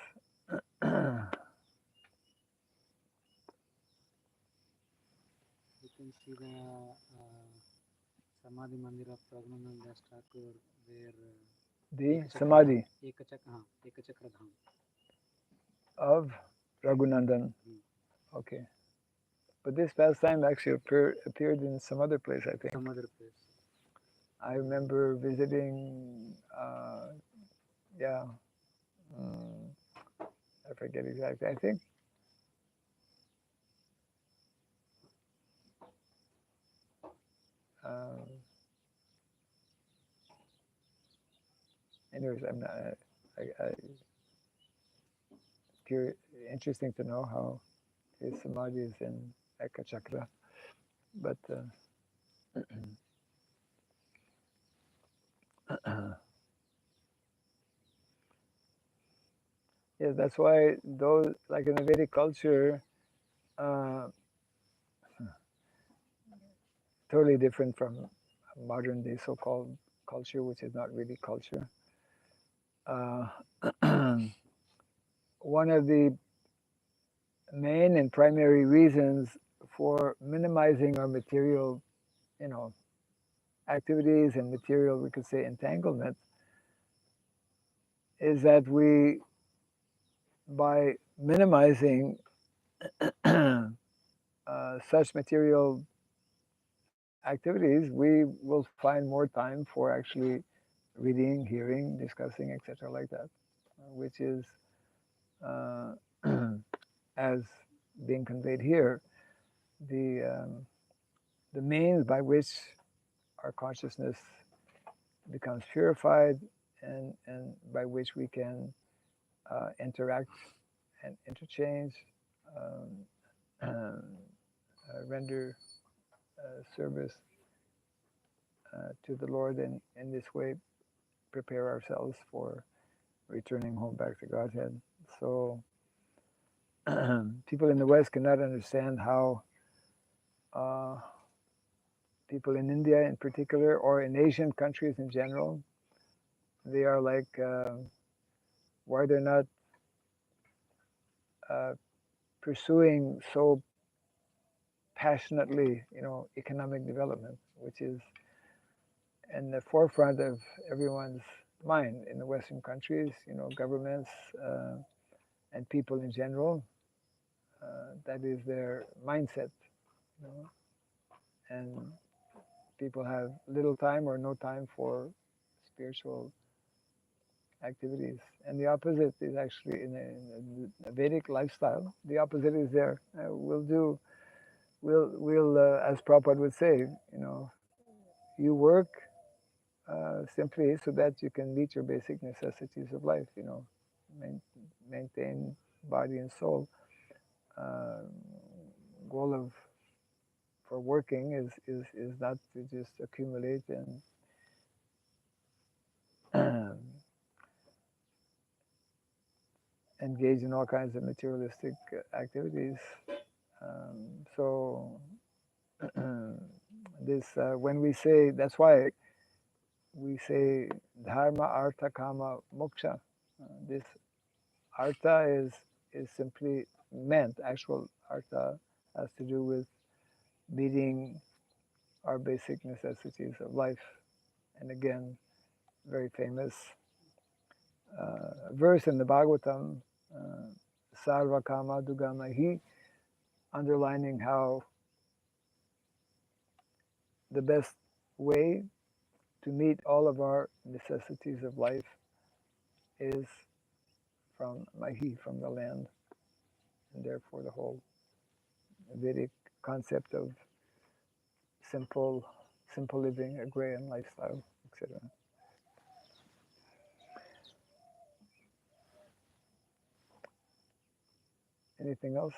You can see the Samadhi Mandir of Raghunandan Das Thakur, where the Samadhi Ekachakra Dham of Raghunandan. Okay. But this pastime actually appeared in some other place, I think. Some other place. I remember visiting, I forget exactly. I think anyways, I'm not. Interesting to know how his samadhi is in Ekachakra, but yeah, that's why those, like in the Vedic culture, uh, totally different from modern day so-called culture, which is not really culture. Uh, one of the main and primary reasons for minimizing our material, you know, activities and material, we could say entanglement, is that we, by minimizing such material activities, we will find more time for actually reading, hearing, discussing, etc., like that, which is, uh, as being conveyed here, the means by which our consciousness becomes purified, and by which we can interact and interchange, um, render service to the Lord, and in this way prepare ourselves for returning home back to Godhead. So people in the West cannot understand how uh, people in India in particular, or in Asian countries in general, they are like, why they're not uh, pursuing so passionately, economic development, which is in the forefront of everyone's mind in the Western countries, governments and people in general. That is their mindset, you know, and people have little time or no time for spiritual activities. And the opposite is actually in a Vedic lifestyle. The opposite is there. We'll as Prabhupada would say, you work simply so that you can meet your basic necessities of life. Maintain body and soul. Uh, Goal of for working is not to just accumulate and engage in all kinds of materialistic activities. So this when we say, that's why we say dharma, artha, kama, moksha. This artha is simply meant. Actual artha has to do with meeting our basic necessities of life. And again, very famous verse in the Bhagavatam, uh, Sarva Kama Dugamahi, underlining how the best way to meet all of our necessities of life is from Mahi, from the land, and therefore the whole Vedic concept of simple, simple living, agrarian lifestyle, etc. Anything else?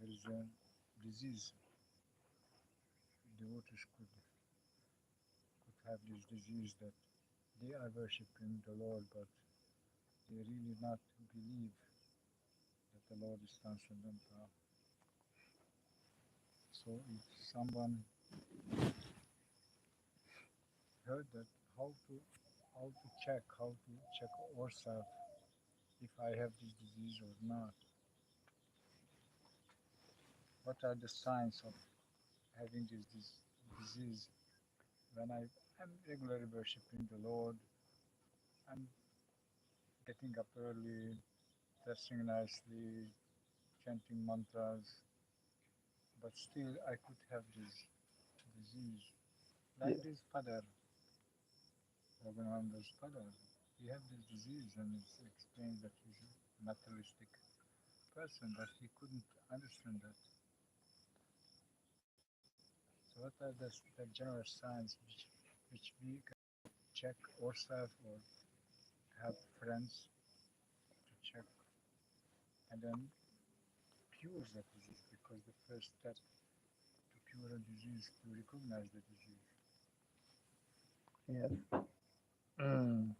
There is a disease. Devotees could have this disease that they are worshipping the Lord, but they really not believe that the Lord is transcendental. So if someone heard that how to check ourselves if I have this disease or not, what are the signs of having this disease? When I'm regularly worshipping the Lord, I'm getting up early, dressing nicely, chanting mantras, but still I could have this disease. Like this father, Raghunaranda's father, he had this disease, and it's explained that he's a materialistic person, but he couldn't understand that. So what are the general signs which we can check ourselves or have friends to check and then cure that disease? Because the first step cure a disease, to recognize the disease. Yes. Mm.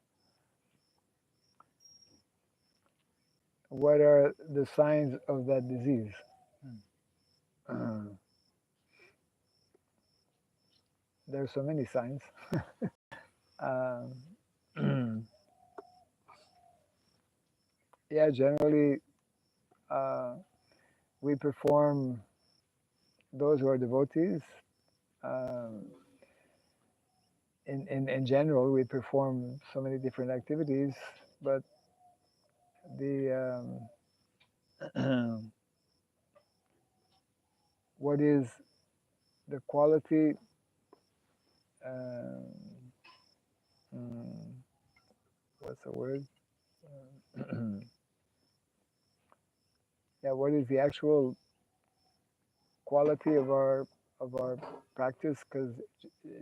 What are the signs of that disease? Hmm. Uh, there are so many signs. Um, yeah, generally, uh, we perform, those who are devotees, um, in general, we perform so many different activities, but the what is the quality, um, mm, what's the word? Yeah, what is the actual quality of our practice? Because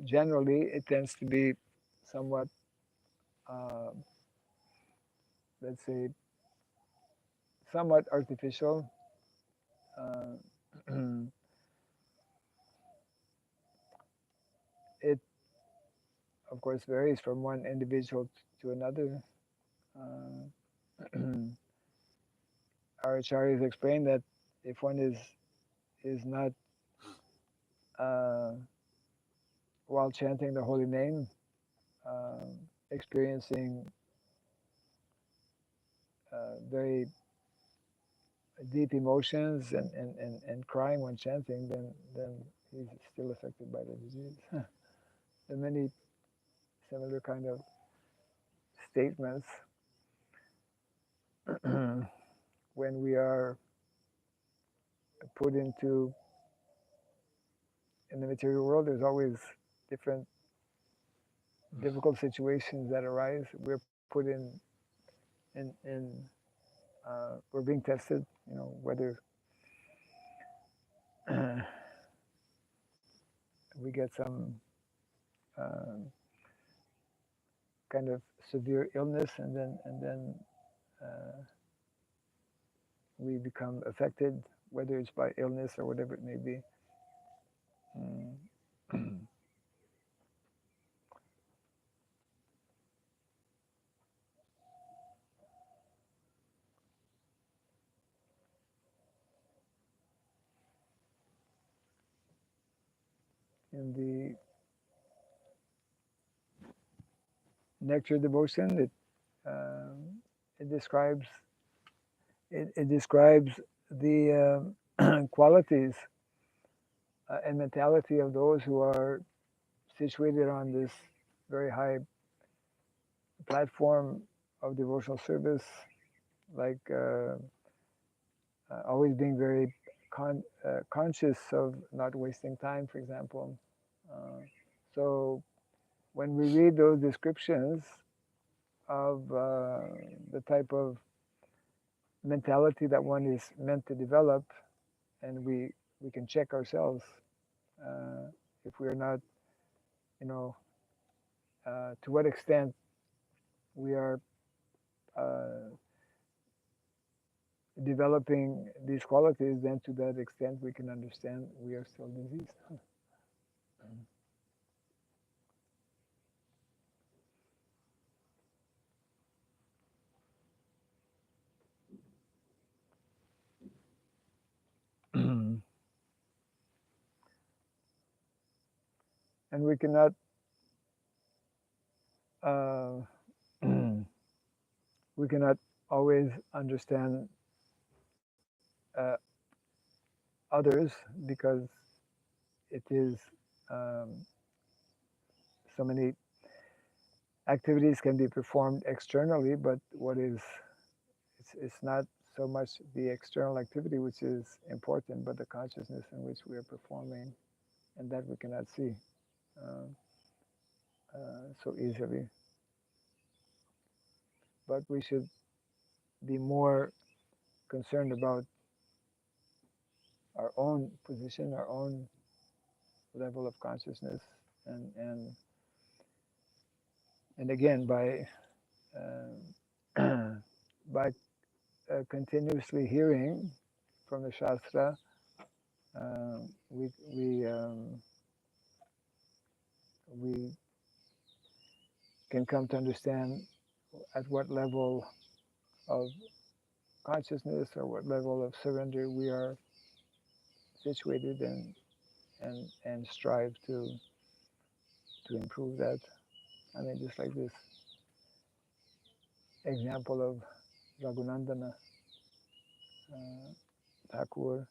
generally, it tends to be somewhat, uh, let's say, somewhat artificial. Uh, it, of course, varies from one individual to another. Our acharyas explain that if one is not, uh, while chanting the holy name, experiencing very deep emotions and crying when chanting, then he's still affected by the disease. There are many similar kind of statements. When we are put into, in the material world, there's always different difficult situations that arise. We're put in we're being tested. You know, whether we get some kind of severe illness, and then uh, we become affected, whether it's by illness or whatever it may be. Mm. In the nectar devotion, it describes it describes the qualities and mentality of those who are situated on this very high platform of devotional service, like always being very conscious of not wasting time, for example. So when we read those descriptions of the type of mentality that one is meant to develop, and we can check ourselves uh, if we are not, you know, to what extent we are developing these qualities, then to that extent we can understand we are still diseased. And we cannot uh, we cannot always understand uh, others, because it is um, so many activities can be performed externally, but what is it's not so much the external activity which is important, but the consciousness in which we are performing, and that we cannot see uh, so easily. But we should be more concerned about our own position, our own level of consciousness, and and and again by continuously hearing from the Shastra we can come to understand at what level of consciousness or what level of surrender we are situated and strive to improve that. I mean, just like this example of Raghunandana Thakur.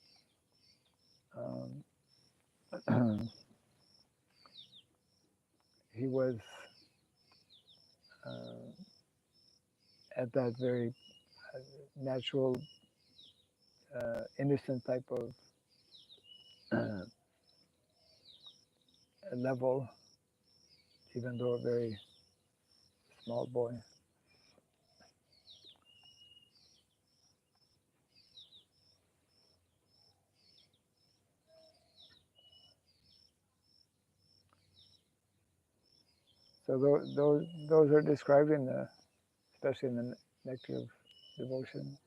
He was at that very natural, innocent type of level, even though a very small boy. So those are described in the, especially in the Nectar of Devotion,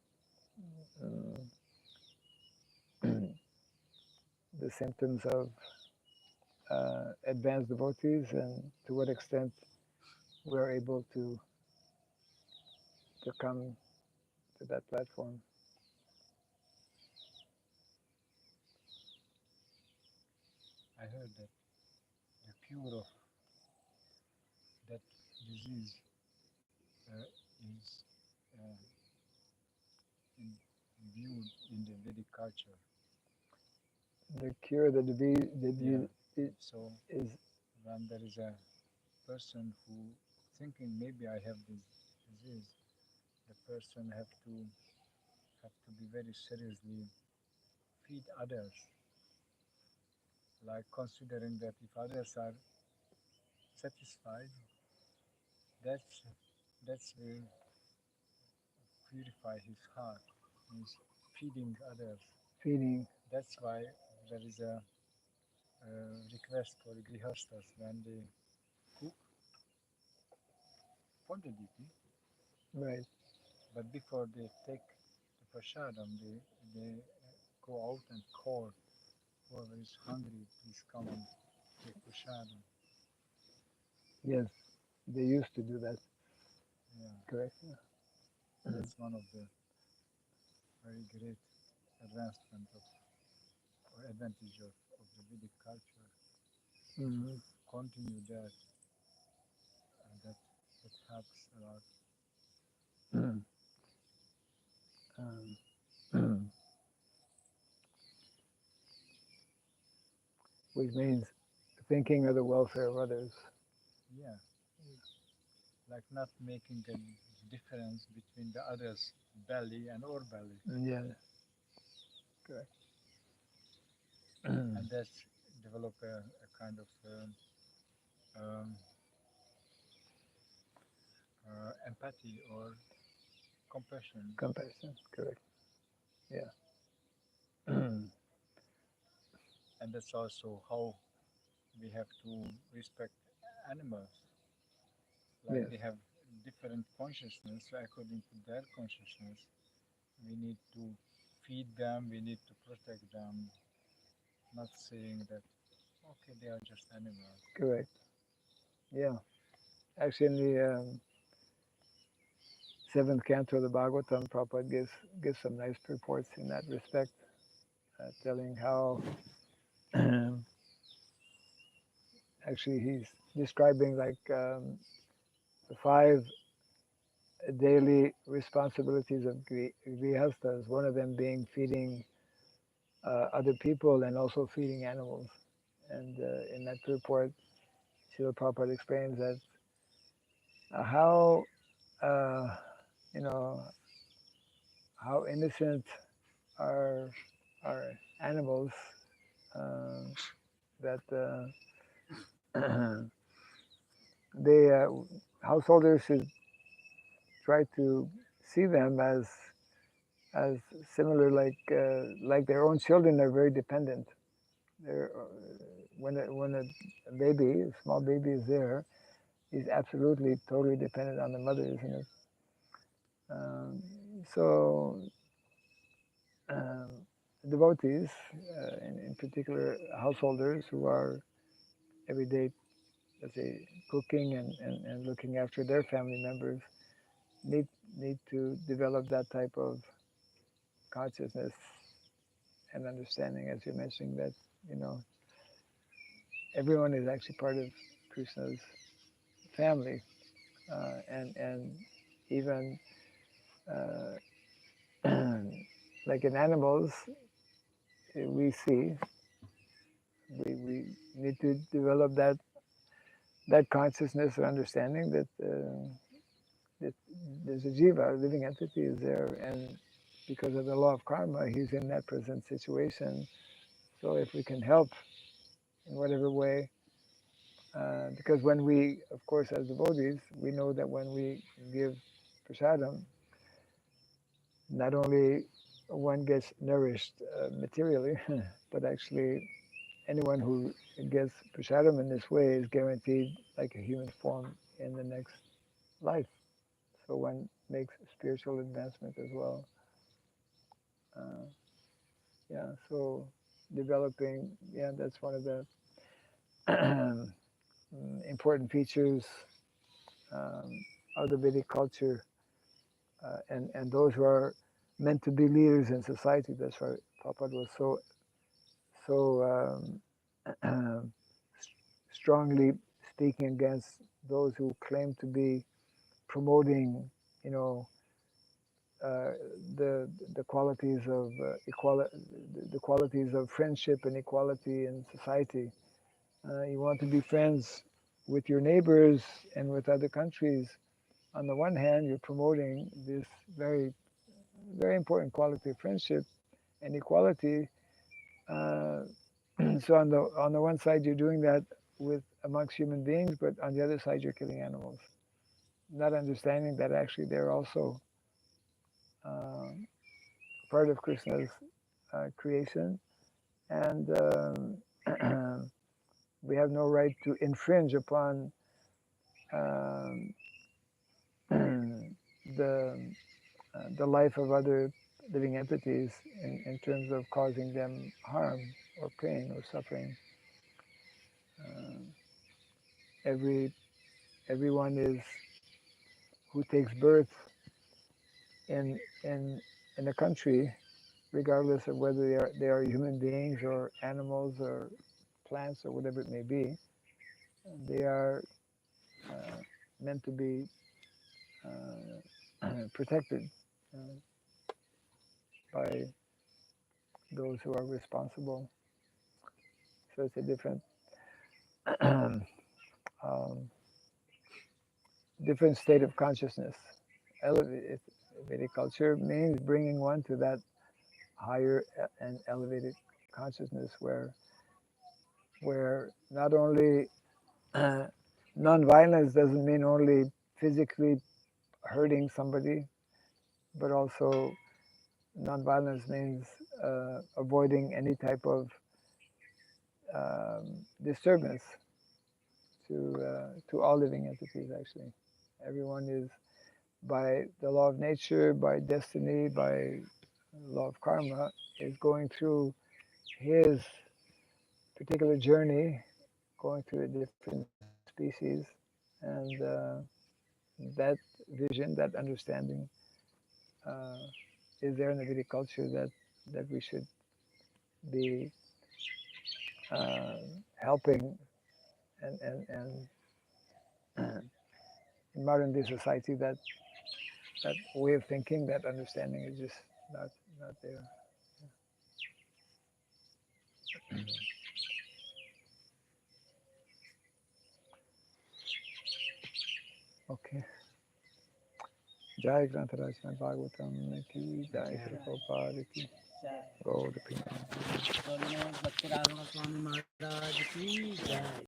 the symptoms of advanced devotees and to what extent we're able to come to that platform. I heard that the cure of that disease is viewed in the Vedic culture. The cure of the disease So is when there is a person who thinking maybe I have this disease, the person have to be very seriously feed others, like considering that if others are satisfied, that's will purify his heart. Means feeding others. feeding. That's why there is a request for grihastas when they cook for the deity. Right. But before they take the prasadam, they go out and call whoever is hungry, please come and take prasadam. Yes, they used to do that. Yeah, Correct. Yeah. that's one of the very great advancement of or advantage of the Vedic culture. Mm-hmm. Continue that, that helps a lot. Which means thinking of the welfare of others. Yeah, like not making a difference between the other's belly and our belly. Yeah, correct. And that's develop a kind of empathy or compassion. Compassion, correct. Yeah. And that's also how we have to respect animals. Like Yes. they have different consciousness, so according to their consciousness, we need to feed them, we need to protect them, not saying that, okay, they are just animals. Correct. Yeah. Actually, in the seventh canto of the Bhagavatam, Prabhupada gives some nice reports in that respect, telling how actually he's describing like the 5 daily responsibilities of grihastas, one of them being feeding other people and also feeding animals. And in that report, Srila Prabhupada explains that how, you know, how innocent are animals, that they householders should try to see them as similar, like their own children are very dependent. They're, when a baby, a small baby is there, he's absolutely totally dependent on the mother, isn't it? So devotees, in particular householders who are every day, let's say, cooking and looking after their family members, need need to develop that type of consciousness and understanding, as you're mentioning, that you know everyone is actually part of Krishna's family, and even like in animals, we see we need to develop that consciousness or understanding that that there's a jiva, a living entity, is there, and because of the law of karma, he's in that present situation. So if we can help in whatever way, because when we, of course, as devotees, we know that when we give prasadam, not only one gets nourished materially, but actually anyone who gets prasadam in this way is guaranteed like a human form in the next life. So one makes spiritual advancement as well. Uh, yeah, so developing, yeah, that's one of the important features of the Vedic culture, and those who are meant to be leaders in society. That's why Prabhupada was so strongly speaking against those who claim to be promoting, you know, uh, the qualities of the qualities of friendship and equality in society. You want to be friends with your neighbors and with other countries. On the one hand, you're promoting this very important quality of friendship and equality. Uh, so on the one side, you're doing that with amongst human beings, but on the other side, you're killing animals, not understanding that actually they're also part of Krishna's creation, and we have no right to infringe upon um, the life of other living entities in terms of causing them harm or pain or suffering. Uh, everyone is who takes birth in in in a country, regardless of whether they are human beings or animals or plants or whatever it may be, they are uh, meant to be protected uh, by those who are responsible. So it's a different um, different state of consciousness. Vedic culture means bringing one to that higher and elevated consciousness where not only non-violence doesn't mean only physically hurting somebody, but also non-violence means avoiding any type of disturbance to all living entities. Actually, everyone is, by the law of nature, by destiny, by law of karma, is going through his particular journey, going through a different species, and that vision, that understanding, uh, is there in the Vedic culture that we should be helping, and in modern day society, that way of thinking, that understanding is just not there. Okay. Jai Grantaraj Bhagavatam ki Jai Prabhupada ki Gaur Pima. Swami Bhakti Raghunath Swami Maharaj ki jai.